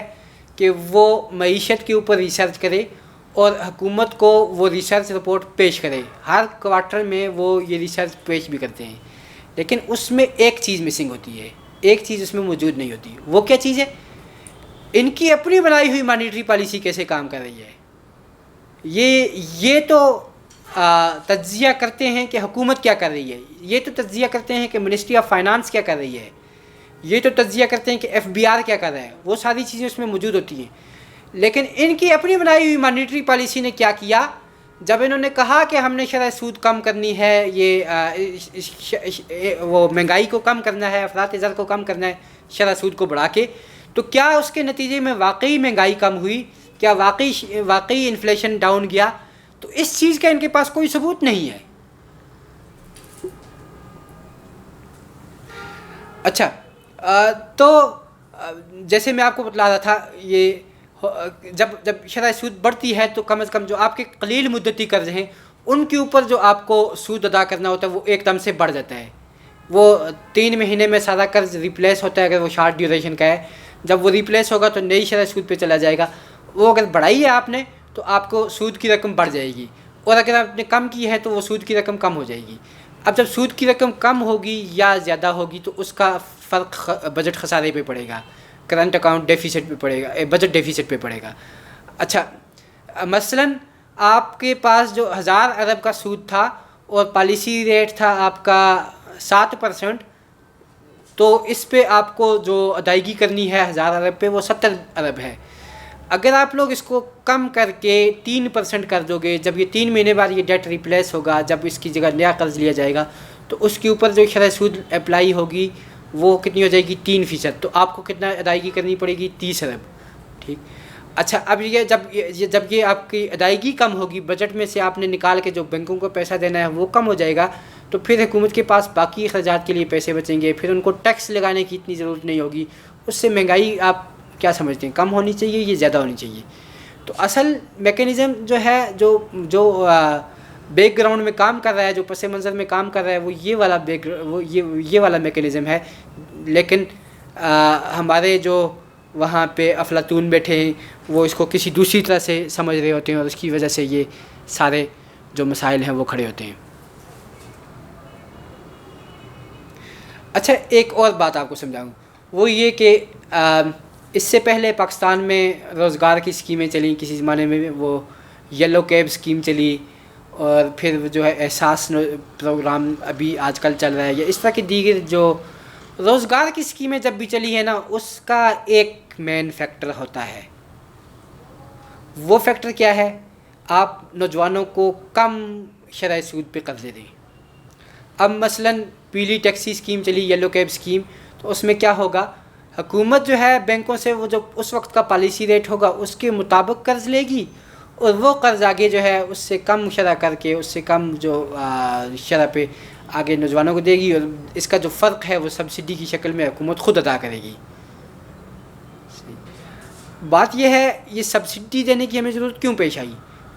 کہ وہ معیشت کے اوپر ریسرچ کرے اور حکومت کو وہ ریسرچ رپورٹ پیش کرے۔ ہر کوارٹر میں وہ یہ ریسرچ پیش بھی کرتے ہیں، لیکن اس میں ایک چیز مسنگ ہوتی ہے، ایک چیز اس میں موجود نہیں ہوتی۔ وہ کیا چیز ہے؟ ان کی اپنی بنائی ہوئی مانیٹری پالیسی کیسے کام کر رہی ہے۔ یہ تو تجزیہ کرتے ہیں کہ حکومت کیا کر رہی ہے، یہ تو تجزیہ کرتے ہیں کہ منسٹری آف فائنانس کیا کر رہی ہے، یہ تو تجزیہ کرتے ہیں کہ FBR کیا کر رہا ہے، وہ ساری چیزیں اس میں موجود ہوتی ہیں۔ لیکن ان کی اپنی بنائی ہوئی مانیٹری پالیسی نے کیا کیا، جب انہوں نے کہا کہ ہم نے شرح سود کم کرنی ہے، وہ مہنگائی کو کم کرنا ہے، افراط زر کو کم کرنا ہے شرح سود کو بڑھا کے، تو کیا اس کے نتیجے میں واقعی مہنگائی کم ہوئی، کیا واقعی انفلیشن ڈاؤن گیا؟ تو اس چیز کا ان کے پاس کوئی ثبوت نہیں ہے۔ اچھا، تو جیسے میں آپ کو بتلا رہا تھا، یہ جب شرح سود بڑھتی ہے تو کم از کم جو آپ کے قلیل مدتی قرض ہیں ان کے اوپر جو آپ کو سود ادا کرنا ہوتا ہے وہ ایک دم سے بڑھ جاتا ہے۔ وہ 3 مہینے میں سارا قرض ریپلیس ہوتا ہے اگر وہ شارٹ ڈیوریشن کا ہے، جب وہ ریپلیس ہوگا تو نئی شرح سود پہ چلا جائے گا۔ وہ اگر بڑھائی ہے آپ نے تو آپ کو سود کی رقم بڑھ جائے گی، اور اگر آپ نے کم کی ہے تو وہ سود کی رقم کم ہو جائے گی۔ اب جب سود کی رقم کم ہوگی یا زیادہ ہوگی تو اس کا فرق بجٹ خسارے پہ پڑے گا، کرنٹ اکاؤنٹ ڈیفیسٹ پہ پڑے گا، بجٹ ڈیفیسٹ پہ پڑے گا۔ اچھا، مثلاً آپ کے پاس جو 1000 ارب کا سود تھا اور پالیسی ریٹ تھا آپ کا 7%، تو اس پہ آپ کو جو ادائیگی کرنی ہے 1000 ارب پہ وہ 70 ارب ہے۔ اگر آپ لوگ اس کو کم کر کے 3% کر دو گے، جب یہ 3 مہینے بعد یہ ڈیٹ ریپلیس ہوگا، جب اس کی جگہ نیا قرض لیا جائے گا تو اس کے اوپر جو شرح سود اپلائی ہوگی وہ کتنی ہو جائے گی؟ 3%۔ تو آپ کو کتنا ادائیگی کرنی پڑے گی؟ 30 ارب۔ ٹھیک۔ اچھا، اب جب یہ آپ کی ادائیگی کم ہوگی، بجٹ میں سے آپ نے نکال کے جو بینکوں کو پیسہ دینا ہے وہ کم ہو جائے گا، تو پھر حکومت کے پاس باقی اخراجات کے لیے پیسے بچیں گے، پھر ان کو ٹیکس لگانے کی اتنی ضرورت نہیں ہوگی۔ اس سے مہنگائی آپ کیا سمجھتے ہیں، کم ہونی چاہیے یا زیادہ ہونی چاہیے؟ تو اصل میکینزم جو ہے، جو بیک گراؤنڈ میں کام کر رہا ہے، جو پس منظر میں کام کر رہا ہے، وہ یہ والا میکینزم ہے۔ لیکن ہمارے جو وہاں پہ افلاطون بیٹھے ہیں وہ اس کو کسی دوسری طرح سے سمجھ رہے ہوتے ہیں، اور اس کی وجہ سے یہ سارے جو مسائل ہیں وہ کھڑے ہوتے ہیں۔ اچھا، ایک اور بات آپ کو سمجھاؤں، وہ یہ کہ اس سے پہلے پاکستان میں روزگار کی اسکیمیں چلیں، کسی زمانے میں وہ یلو کیب اسکیم چلی، اور پھر جو ہے احساس پروگرام ابھی آج کل چل رہا ہے، یا اس طرح کی دیگر جو روزگار کی اسکیمیں جب بھی چلی ہیں نا، اس کا ایک مین فیکٹر ہوتا ہے۔ وہ فیکٹر کیا ہے؟ آپ نوجوانوں کو کم شرح سود پہ قرضے دیں۔ اب مثلاً پیلی ٹیکسی اسکیم چلی، یلو کیب اسکیم، تو اس میں کیا ہوگا؟ حکومت جو ہے بینکوں سے وہ جو اس وقت کا پالیسی ریٹ ہوگا اس کے مطابق قرض لے گی، اور وہ قرض آگے جو ہے اس سے کم شرح کر کے، اس سے کم جو شرح پہ آگے نوجوانوں کو دے گی، اور اس کا جو فرق ہے وہ سبسڈی کی شکل میں حکومت خود ادا کرے گی۔ بات یہ ہے، یہ سبسڈی دینے کی ہمیں ضرورت کیوں پیش آئی؟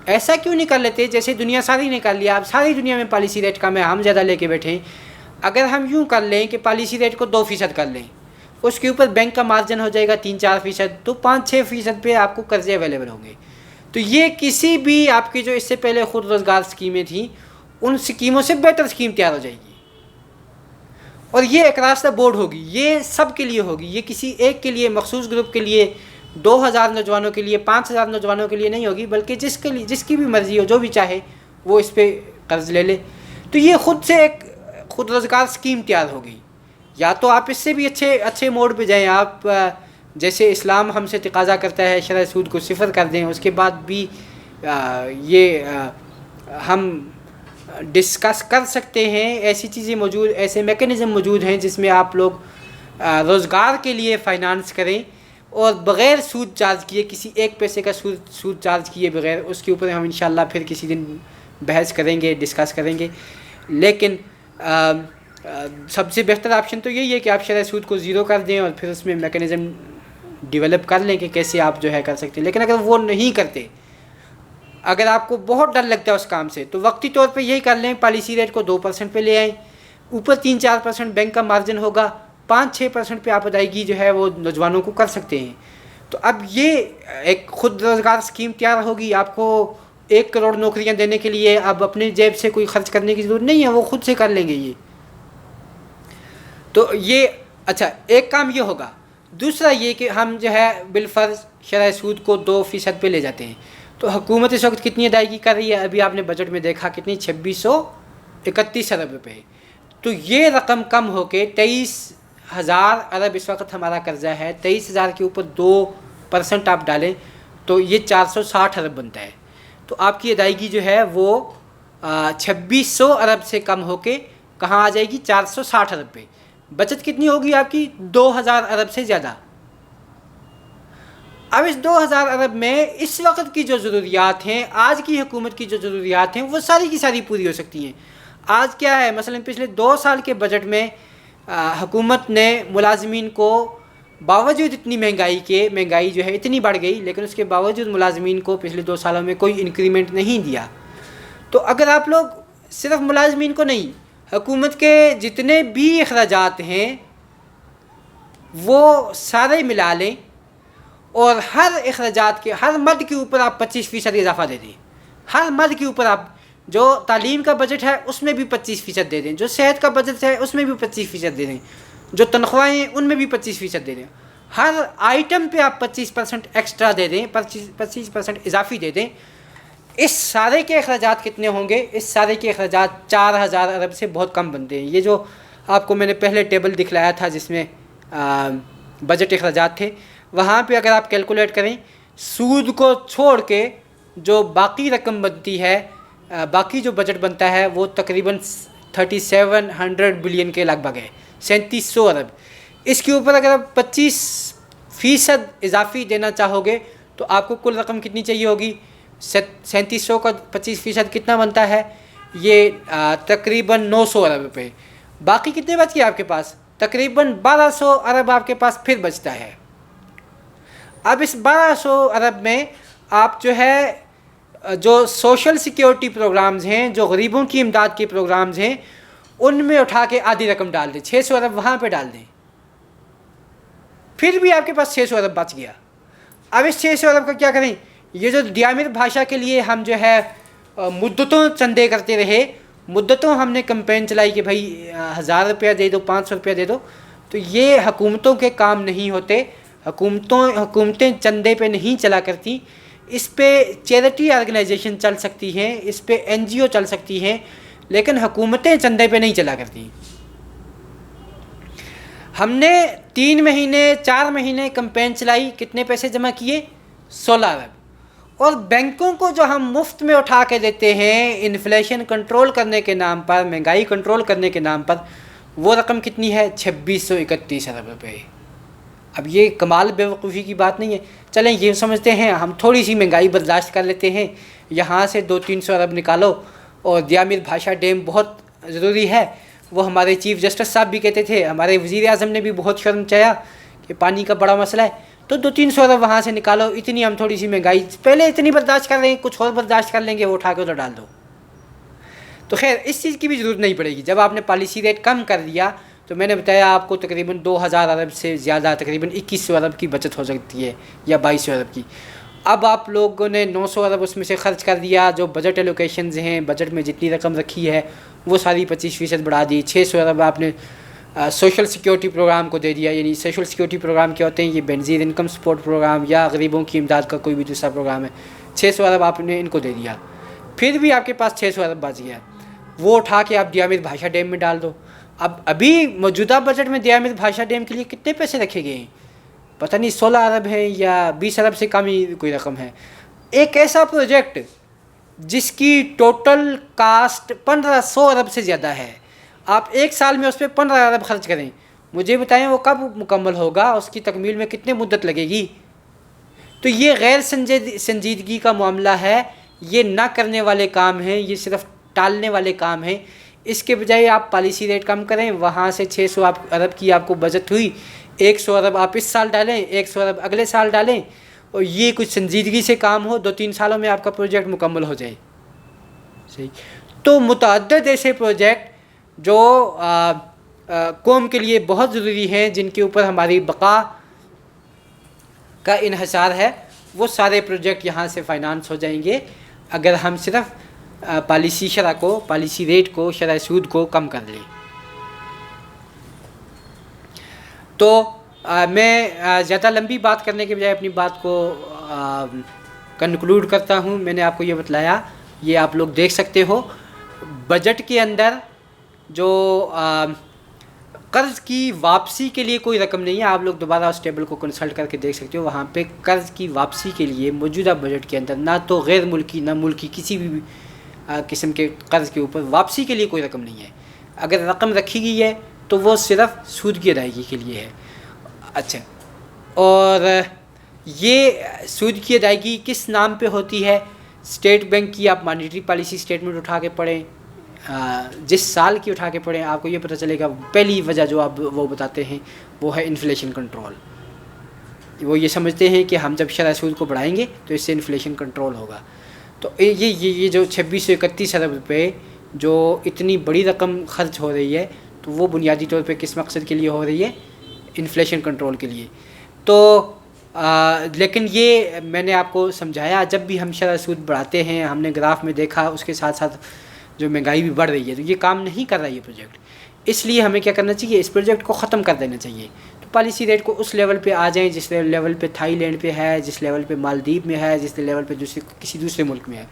ایسا کیوں نہیں کر لیتے جیسے دنیا ساری نے کر لیا؟ اب ساری دنیا میں پالیسی ریٹ کم ہے، ہم زیادہ لے کے بیٹھے ہیں۔ اگر ہم یوں کر لیں کہ پالیسی ریٹ کو 2% کر لیں، اس کے اوپر بینک کا مارجن ہو جائے گا 3-4%، تو 5-6% پہ آپ کو قرضے اویلیبل ہوں گے. تو یہ کسی بھی آپ کی جو اس سے پہلے خود روزگار اسکیمیں تھیں ان اسکیموں سے بیٹر اسکیم تیار ہو جائے گی، اور یہ اکراس دا بورڈ ہوگی، یہ سب کے لیے ہوگی، یہ کسی ایک کے لیے مخصوص گروپ کے لیے 2000 نوجوانوں کے لیے 5000 نوجوانوں کے لیے نہیں ہوگی، بلکہ جس کی بھی مرضی ہو، جو بھی چاہے وہ اس پہ قرض لے لے. تو یہ خود سے ایک خود روزگار اسکیم تیار ہوگی. یا تو آپ اس سے بھی اچھے موڈ پہ جائیں، آپ جیسے اسلام ہم سے تقاضا کرتا ہے شرح سود کو 0 کر دیں، اس کے بعد بھی یہ ہم ڈسکس کر سکتے ہیں. ایسی چیزیں موجود، ایسے میکینزم موجود ہیں جس میں آپ لوگ روزگار کے لیے فائنانس کریں اور بغیر سود چارج کیے، کسی ایک پیسے کا سود چارج کیے بغیر. اس کے اوپر ہم انشاءاللہ پھر کسی دن بحث کریں گے، ڈسکس کریں گے. لیکن سب سے بہتر آپشن تو یہی ہے کہ آپ شرح سود کو 0 کر دیں اور پھر اس میں میکینزم ڈیولپ کر لیں کہ کیسے آپ جو ہے کر سکتے ہیں. لیکن اگر وہ نہیں کرتے، اگر آپ کو بہت ڈر لگتا ہے اس کام سے، تو وقتی طور پہ یہی کر لیں، پالیسی ریٹ کو 2% پہ لے آئیں، اوپر 3-4% بینک کا مارجن ہوگا، 5-6% پہ آپ ادائیگی جو ہے وہ نوجوانوں کو کر سکتے ہیں. تو اب یہ ایک خود روزگار اسکیم تیار ہوگی. آپ کو 1 کروڑ نوکریاں دینے کے لیے اب اپنے جیب سے کوئی خرچ کرنے کی ضرورت نہیں ہے، وہ خود سے کر لیں گے یہ. تو یہ اچھا ایک کام یہ ہوگا. دوسرا یہ کہ ہم جو ہے بالفرض شرح سود کو 2% پہ لے جاتے ہیں، تو حکومت اس وقت کتنی ادائیگی کر رہی ہے؟ ابھی آپ نے بجٹ میں دیکھا کتنی، 2631 ارب روپے. تو یہ رقم کم ہو کے 23,000 ارب اس وقت ہمارا قرضہ ہے. 23,000 کے اوپر 2% آپ ڈالیں تو یہ 460 ارب بنتا ہے. تو آپ کی ادائیگی جو ہے وہ 2600 ارب سے کم ہو کے کہاں آ جائے گی؟ 460 ارب پہ. بچت کتنی ہوگی آپ کی؟ 2000 ارب سے زیادہ. اب اس 2000 ارب میں اس وقت کی جو ضروریات ہیں، آج کی حکومت کی جو ضروریات ہیں، وہ ساری کی ساری پوری ہو سکتی ہیں. آج کیا ہے؟ مثلا پچھلے 2 سال کے بجٹ میں حکومت نے ملازمین کو باوجود اتنی مہنگائی جو ہے اتنی بڑھ گئی، لیکن اس کے باوجود ملازمین کو پچھلے 2 سالوں میں کوئی انکریمنٹ نہیں دیا. تو اگر آپ لوگ صرف ملازمین کو نہیں، حکومت کے جتنے بھی اخراجات ہیں وہ سارے ملا لیں اور ہر اخراجات کے ہر مد کے اوپر آپ 25% اضافہ دے دیں. ہر مد کے اوپر آپ جو تعلیم کا بجٹ ہے اس میں بھی 25% دے دیں، جو صحت کا بجٹ ہے اس میں بھی 25% دے دیں، جو تنخواہیں ہیں ان میں بھی 25% دے دیں. ہر آئٹم پہ آپ 25% ایکسٹرا دے دیں، 25% اضافی دے دیں. اس سارے کے اخراجات کتنے ہوں گے؟ اس سارے کے اخراجات 4000 ارب سے بہت کم بنتے ہیں. یہ جو آپ کو میں نے پہلے ٹیبل دکھلایا تھا جس میں بجٹ اخراجات تھے، وہاں پہ اگر آپ کیلکولیٹ کریں سود کو چھوڑ کے جو باقی رقم بنتی ہے، باقی جو بجٹ بنتا ہے وہ تقریباً 3700 بلین کے لگ بھگ ہے، 3700 ارب. اس کے اوپر اگر آپ 25% اضافی دینا چاہو گے تو آپ کو کل رقم کتنی چاہیے ہوگی؟ 3700 کا 25% کتنا بنتا ہے؟ یہ تقریباً 900 ارب روپے. باقی کتنے بچ گئے آپ کے پاس؟ تقریباً 1200 ارب آپ کے پاس پھر بچتا ہے. اب اس 1200 ارب میں آپ جو ہے جو سوشل سیکیورٹی پروگرامز ہیں، جو غریبوں کی امداد کے پروگرامز ہیں، ان میں اٹھا کے آدھی رقم ڈال دیں، 600 ارب وہاں پہ ڈال دیں. پھر بھی آپ کے پاس 600 ارب بچ گیا. اب اس 600 ارب کا کیا کریں؟ یہ جو دیامر بھاشا کے لیے ہم جو ہے مدتوں چندے کرتے رہے، مدتوں ہم نے کمپین چلائی کہ بھائی 1000 روپیہ دے دو، 500 روپیہ دے دو، تو یہ حکومتوں کے کام نہیں ہوتے. حکومتیں چندے پہ نہیں چلا کرتی. اس پہ چیریٹی آرگنائزیشن چل سکتی ہیں، اس پہ NGO چل سکتی ہیں، لیکن حکومتیں چندے پہ نہیں چلا کرتی. ہم نے 3 مہینے 4 مہینے کمپین چلائی، کتنے پیسے جمع کیے؟ 16 ارب. اور بینکوں کو جو ہم مفت میں اٹھا کے دیتے ہیں انفلیشن کنٹرول کرنے کے نام پر، مہنگائی کنٹرول کرنے کے نام پر، وہ رقم کتنی ہے؟ 2631 ارب روپے. اب یہ کمال بیوقوفی کی بات نہیں ہے. چلیں یہ سمجھتے ہیں ہم تھوڑی سی مہنگائی برداشت کر لیتے ہیں، یہاں سے 200-300 ارب نکالو. اور دیامر بھاشا ڈیم بہت ضروری ہے، وہ ہمارے چیف جسٹس صاحب بھی کہتے تھے، ہمارے وزیر اعظم نے بھی بہت شرم چاہا کہ پانی کا بڑا مسئلہ ہے، تو 200-300 ارب وہاں سے نکالو. اتنی ہم تھوڑی سی مہنگائی پہلے اتنی برداشت کر رہے ہیں، کچھ اور برداشت کر لیں گے، وہ اٹھا کے ادھر ڈال دو. تو خیر اس چیز کی بھی ضرورت نہیں پڑے گی. جب آپ نے پالیسی ریٹ کم کر دیا تو میں نے بتایا آپ کو تقریباً 2000 ارب سے زیادہ، تقریباً 2100 ارب کی بچت ہو سکتی ہے یا 2200 ارب کی۔ اب آپ لوگوں نے 900 ارب اس میں سے خرچ کر دیا، جو بجٹ ایلوکیشنز ہیں، بجٹ میں جتنی رقم رکھی ہے وہ ساری 25% بڑھا دی۔ 600 ارب آپ نے سوشل سیکیورٹی پروگرام کو دے دیا۔ یعنی سوشل سیکیورٹی پروگرام کیا ہوتے ہیں؟ یہ بینظیر انکم سپورٹ پروگرام یا غریبوں کی امداد کا کوئی بھی دوسرا پروگرام ہے۔ 600 ارب آپ نے ان کو دے دیا، پھر بھی آپ کے پاس 600 ارب بچ گیا، وہ اٹھا کے آپ دیامر بھاشا ڈیم میں ڈال دو۔ اب ابھی موجودہ بجٹ میں دیامر بھاشا ڈیم کے لیے کتنے پیسے رکھے گئے ہیں؟ پتہ نہیں 16 ارب ہیں یا 20 ارب سے کم ہی کوئی رقم ہے۔ ایک ایسا پروجیکٹ جس کی ٹوٹل کاسٹ 1500 ارب سے زیادہ ہے، آپ ایک سال میں اس پہ 15 ارب خرچ کریں، مجھے بتائیں وہ کب مکمل ہوگا؟ اس کی تکمیل میں کتنے مدت لگے گی؟ تو یہ غیر سنجیدگی کا معاملہ ہے، یہ نہ کرنے والے کام ہیں، یہ صرف ٹالنے والے کام ہیں۔ اس کے بجائے آپ پالیسی ریٹ کم کریں، وہاں سے 600 ارب کی آپ کو بچت ہوئی، 100 ارب آپ اس سال ڈالیں، 100 ارب اگلے سال ڈالیں، اور یہ کچھ سنجیدگی سے کام ہو، 2-3 سالوں میں آپ کا پروجیکٹ مکمل ہو جائے۔ صحیح۔ تو متعدد ایسے پروجیکٹ جو قوم کے لیے بہت ضروری ہیں، جن کے اوپر ہماری بقا کا انحصار ہے، وہ سارے پروجیکٹ یہاں سے فائنانس ہو جائیں گے اگر ہم صرف پالیسی شرح کو، پالیسی ریٹ کو، شرح سود کو کم کر لیں۔ تو میں زیادہ لمبی بات کرنے کے بجائے اپنی بات کو کنکلوڈ کرتا ہوں۔ میں نے آپ کو یہ بتلایا، یہ آپ لوگ دیکھ سکتے ہو بجٹ کے اندر جو قرض کی واپسی کے لیے کوئی رقم نہیں ہے۔ آپ لوگ دوبارہ اس ٹیبل کو کنسلٹ کر کے دیکھ سکتے ہو، وہاں پہ قرض کی واپسی کے لیے موجودہ بجٹ کے اندر نہ تو غیر ملکی نہ ملکی کسی بھی قسم کے قرض کے اوپر واپسی کے لیے کوئی رقم نہیں ہے۔ اگر رقم رکھی گئی ہے تو وہ صرف سود کی ادائیگی کے لیے ہے۔ اچھا، اور یہ سود کی ادائیگی کس نام پہ ہوتی ہے؟ اسٹیٹ بینک کی آپ مانیٹری پالیسی اسٹیٹمنٹ اٹھا کے پڑھیں، جس سال کی اٹھا کے پڑھیں، آپ کو یہ پتہ چلے گا۔ پہلی وجہ جو آپ وہ بتاتے ہیں وہ ہے انفلیشن کنٹرول۔ وہ یہ سمجھتے ہیں کہ ہم جب شرح سود کو بڑھائیں گے تو اس سے انفلیشن کنٹرول ہوگا۔ تو یہ جو 2631 ارب روپے جو اتنی بڑی رقم خرچ ہو رہی ہے، تو وہ بنیادی طور پہ کس مقصد کے لیے ہو رہی ہے؟ انفلیشن کنٹرول کے لیے۔ تو لیکن یہ میں نے آپ کو سمجھایا، جب بھی ہم شرح سود بڑھاتے ہیں، ہم نے گراف میں دیکھا اس کے ساتھ ساتھ جو مہنگائی بھی بڑھ رہی ہے، تو یہ کام نہیں کر رہا یہ پروجیکٹ۔ اس لیے ہمیں کیا کرنا چاہیے؟ اس پروجیکٹ کو ختم کر دینا چاہیے۔ تو پالیسی ریٹ کو اس لیول پہ آ جائیں جس لیول پہ تھائی لینڈ پہ ہے، جس لیول پہ مالدیپ میں ہے، جس لیول پہ کسی دوسرے ملک میں ہے۔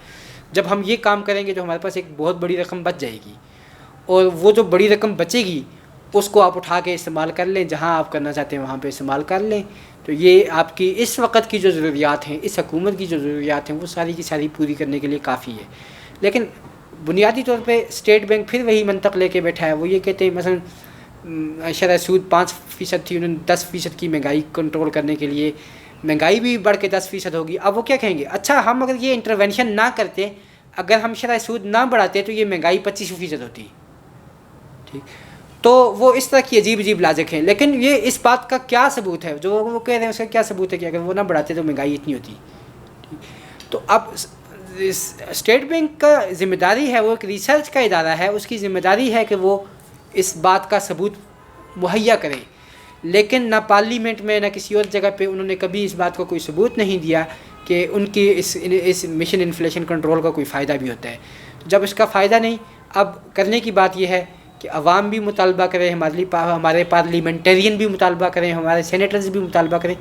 جب ہم یہ کام کریں گے تو ہمارے پاس ایک بہت بڑی رقم بچ جائے گی، اور وہ جو بڑی رقم بچے گی اس کو آپ اٹھا کے استعمال کر لیں، جہاں آپ کرنا چاہتے ہیں وہاں پہ استعمال کر لیں۔ تو یہ آپ کی اس وقت کی جو ضروریات ہیں، اس حکومت کی جو ضروریات ہیں، وہ ساری کی ساری پوری کرنے کے لیے کافی ہے۔ لیکن بنیادی طور پہ اسٹیٹ بینک پھر وہی منطق لے کے بیٹھا ہے۔ وہ یہ کہتے ہیں مثلا شرح سود 5% تھی، انہوں نے 10% کی مہنگائی کنٹرول کرنے کے لیے، مہنگائی بھی بڑھ کے 10% ہوگی۔ اب وہ کیا کہیں گے؟ اچھا، ہم اگر یہ انٹرونشن نہ کرتے، اگر ہم شرح سود نہ بڑھاتے تو یہ مہنگائی 25% ہوتی۔ ٹھیک، تو وہ اس طرح کی عجیب عجیب لاجک ہیں۔ لیکن یہ اس بات کا کیا ثبوت ہے؟ جو وہ کہہ رہے ہیں اس کا کیا ثبوت ہے کہ اگر وہ نہ بڑھاتے تو مہنگائی اتنی ہوتی؟ تو اب اسٹیٹ بینک کا ذمہ داری ہے، وہ ایک ریسرچ کا ادارہ ہے، اس کی ذمہ داری ہے کہ وہ اس بات کا ثبوت مہیا کریں۔ لیکن نہ پارلیمنٹ میں نہ کسی اور جگہ پہ انہوں نے کبھی اس بات کو کوئی ثبوت نہیں دیا کہ ان کی اس مشن انفلیشن کنٹرول کا کوئی فائدہ بھی ہوتا ہے۔ جب اس کا فائدہ نہیں، اب کرنے کی بات یہ ہے کہ عوام بھی مطالبہ کریں، ہمارے پارلیمنٹرین بھی مطالبہ کریں، ہمارے سینیٹرز بھی مطالبہ کریں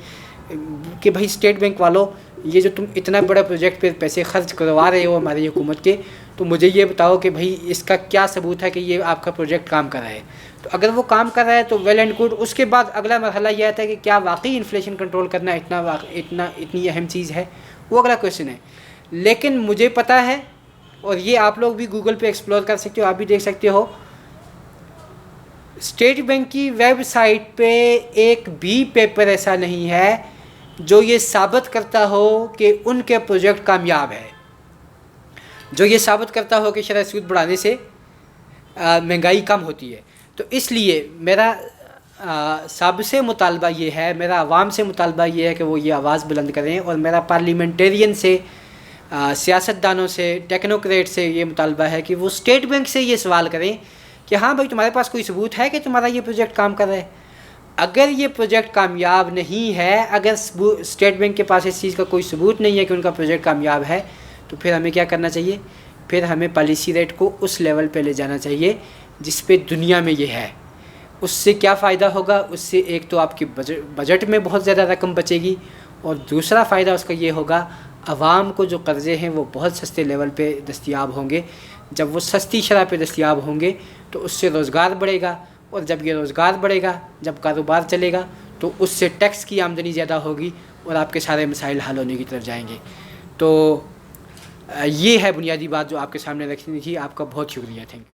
کہ بھائی اسٹیٹ بینک والوں، یہ جو تم اتنا بڑا پروجیکٹ پہ پیسے خرچ کروا رہے ہو ہماری حکومت کے، تو مجھے یہ بتاؤ کہ بھائی اس کا کیا ثبوت ہے کہ یہ آپ کا پروجیکٹ کام کر رہا ہے۔ تو اگر وہ کام کر رہا ہے تو ویل اینڈ گڈ۔ اس کے بعد اگلا مرحلہ یہ آتا ہے کہ کیا واقعی انفلیشن کنٹرول کرنا اتنی اہم چیز ہے، وہ اگلا کویشچن ہے۔ لیکن مجھے پتہ ہے، اور یہ آپ لوگ بھی گوگل پہ ایکسپلور کر سکتے ہو، آپ بھی دیکھ سکتے ہو، اسٹیٹ بینک کی ویب سائٹ پہ ایک بھی پیپر ایسا نہیں ہے جو یہ ثابت کرتا ہو کہ ان کے پروجیکٹ کامیاب ہے، جو یہ ثابت کرتا ہو کہ شرح سود بڑھانے سے مہنگائی کم ہوتی ہے۔ تو اس لیے میرا سب سے مطالبہ یہ ہے، میرا عوام سے مطالبہ یہ ہے کہ وہ یہ آواز بلند کریں، اور میرا پارلیمنٹرین سے، سیاستدانوں سے، ٹیکنوکریٹ سے یہ مطالبہ ہے کہ وہ اسٹیٹ بینک سے یہ سوال کریں کہ ہاں بھائی تمہارے پاس کوئی ثبوت ہے کہ تمہارا یہ پروجیکٹ کام کر رہا ہے. اگر یہ پروجیکٹ کامیاب نہیں ہے، اگر اسٹیٹ بینک کے پاس اس چیز کا کوئی ثبوت نہیں ہے کہ ان کا پروجیکٹ کامیاب ہے، تو پھر ہمیں کیا کرنا چاہیے؟ پھر ہمیں پالیسی ریٹ کو اس لیول پہ لے جانا چاہیے جس پہ دنیا میں یہ ہے. اس سے کیا فائدہ ہوگا؟ اس سے ایک تو آپ کی بجٹ میں بہت زیادہ رقم بچے گی، اور دوسرا فائدہ اس کا یہ ہوگا عوام کو جو قرضے ہیں وہ بہت سستے لیول پہ دستیاب ہوں گے. جب وہ سستی شرح پہ دستیاب ہوں گے تو اس سے روزگار بڑھے گا، اور جب یہ روزگار بڑھے گا، جب کاروبار چلے گا، تو اس سے ٹیکس کی آمدنی زیادہ ہوگی اور آپ کے سارے مسائل حل ہونے کی طرف جائیں گے. تو یہ ہے بنیادی بات جو آپ کے سامنے رکھنی تھی. آپ کا بہت شکریہ. Thank you.